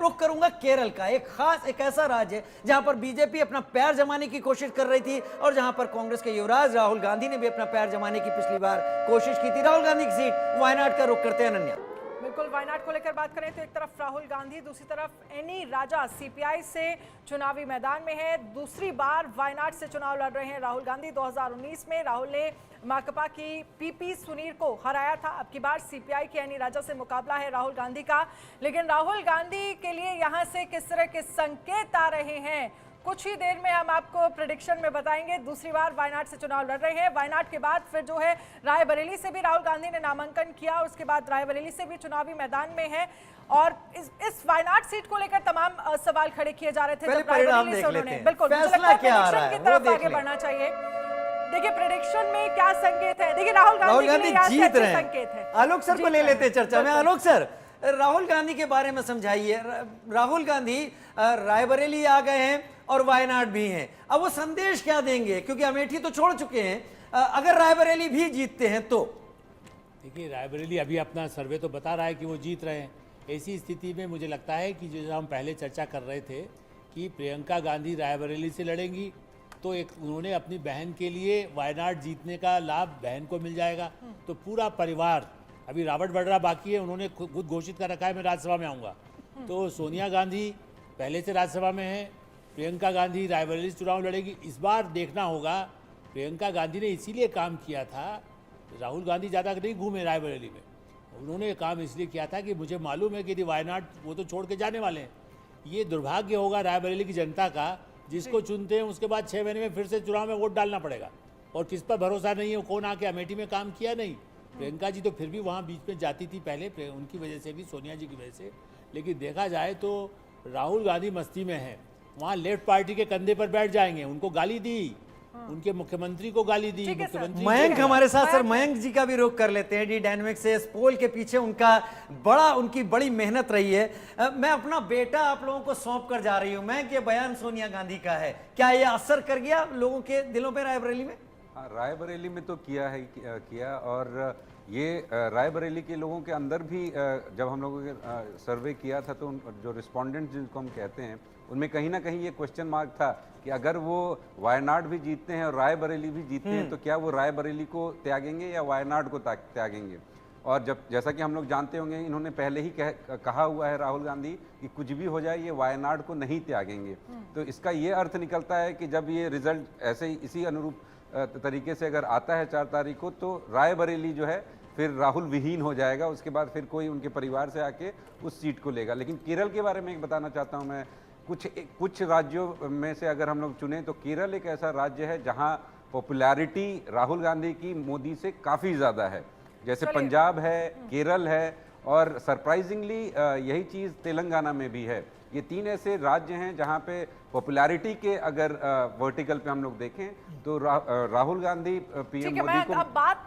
रुख करूंगा केरल का, एक ऐसा राज्य है जहां पर बीजेपी अपना पैर जमाने की कोशिश कर रही थी और जहां पर कांग्रेस के युवराज राहुल गांधी ने भी अपना पैर जमाने की पिछली बार कोशिश की थी। राहुल गांधी की सीट वायनाड का रुख करते हैं अनन्या। बिल्कुल, वायनाड को लेकर बात करें तो एक तरफ राहुल गांधी, दूसरी तरफ एनी राजा सीपीआई से चुनावी मैदान में है। दूसरी बार वायनाड से चुनाव लड़ रहे हैं राहुल गांधी। 2019 में राहुल ने माकपा की पीपी सुनीर को हराया था। अब की बार सीपीआई के एनी राजा से मुकाबला है राहुल गांधी का। लेकिन राहुल गांधी के लिए यहां से किस तरह के संकेत आ रहे हैं, कुछ ही देर में हम आपको प्रेडिक्शन में बताएंगे। दूसरी बार वायनाड से चुनाव लड़ रहे हैं। वायनाड के बाद फिर जो है रायबरेली से भी राहुल गांधी ने नामांकन किया, उसके बाद रायबरेली से भी चुनावी मैदान में है। और इस वायनाड सीट को लेकर तमाम सवाल खड़े किए जा रहे थे जब रायबरेली से उन्होंने, बिल्कुल प्रेडिक्शन की तरफ आगे बढ़ना चाहिए। देखिए प्रेडिक्शन में क्या संकेत है, देखिए राहुल गांधी जीत रहे संकेत है। आलोक सर को ले लेते हैं चर्चा में। आलोक सर, राहुल गांधी के बारे में समझाइए। राहुल गांधी रायबरेली आ गए हैं और वायनाड भी हैं, अब वो संदेश क्या देंगे, क्योंकि अमेठी तो छोड़ चुके हैं। अगर रायबरेली भी जीतते हैं तो देखिए रायबरेली अभी अपना सर्वे तो बता रहा है कि वो जीत रहे हैं। ऐसी स्थिति में मुझे लगता है कि जो हम पहले चर्चा कर रहे थे कि प्रियंका गांधी रायबरेली से लड़ेंगी तो एक उन्होंने अपनी बहन के लिए वायनाड जीतने का लाभ बहन को मिल जाएगा। तो पूरा परिवार, अभी रॉबर्ट वड्रा बाकी है, उन्होंने खुद घोषित कर रखा है मैं राज्यसभा में आऊँगा। तो सोनिया गांधी पहले से राज्यसभा में है, प्रियंका गांधी रायबरेली से चुनाव लड़ेगी। इस बार देखना होगा, प्रियंका गांधी ने इसीलिए काम किया था, राहुल गांधी ज़्यादा नहीं घूमे रायबरेली में, उन्होंने काम इसलिए किया था कि मुझे मालूम है कि यदि वायनाड वो तो छोड़ के जाने वाले हैं। ये दुर्भाग्य होगा रायबरेली की जनता का, जिसको चुनते हैं उसके बाद 6 महीने में फिर से चुनाव में वोट डालना पड़ेगा और किस पर भरोसा नहीं है, कौन आके अमेठी में काम किया नहीं। प्रियंका जी तो फिर भी वहाँ बीच में जाती थी पहले, उनकी वजह से भी, सोनिया जी की वजह से। लेकिन देखा जाए तो राहुल गांधी मस्ती में है, वहाँ लेफ्ट पार्टी के कंधे पर बैठ जाएंगे। उनको गाली दी, उनके मुख्यमंत्री को गाली दी, मुख्यमंत्री मयंक हमारे साथ। सर मयंक जी का भी रुख कर लेते हैं। डी डायनेमिक से इस पोल के पीछे उनकी बड़ी मेहनत रही है। मैं अपना बेटा आप लोगों को सौंप कर जा रही हूं। मैं कि बयान सोनिया गांधी का है, क्या ये असर कर गया लोगों के दिलों पे रायबरेली में? रायबरेली में तो किया और ये रायबरेली के लोगों के अंदर भी जब हम लोगों के सर्वे किया था तो जो रिस्पोंडेंट जिनको हम कहते हैं उनमें कहीं ना कहीं ये क्वेश्चन मार्क था कि अगर वो वायनाड भी जीतते हैं और रायबरेली भी जीतते हैं तो क्या वो रायबरेली को त्यागेंगे या वायनाड को त्यागेंगे। और जैसा कि हम लोग जानते होंगे, इन्होंने पहले ही कहा हुआ है राहुल गांधी कि कुछ भी हो जाए ये वायनाड को नहीं त्यागेंगे। तो इसका ये अर्थ निकलता है कि जब ये रिजल्ट ऐसे ही इसी अनुरूप तरीके से अगर आता है 4 तारीख को, तो रायबरेली जो है फिर राहुल विहीन हो जाएगा। उसके बाद फिर कोई उनके परिवार से आके उस सीट को लेगा। लेकिन केरल के बारे में एक बताना चाहता हूँ मैं, कुछ राज्यों में से अगर हम लोग चुने तो केरल एक ऐसा राज्य है जहाँ पॉपुलैरिटी राहुल गांधी की मोदी से काफ़ी ज़्यादा है। जैसे पंजाब है, केरल है और सरप्राइजिंगली यही चीज़ तेलंगाना में भी है। ये 3 ऐसे राज्य हैं जहाँ पे पॉपुलैरिटी के अगर वर्टिकल पे हम लोग देखें तो राहुल गांधी पीएम मोदी को। अब बात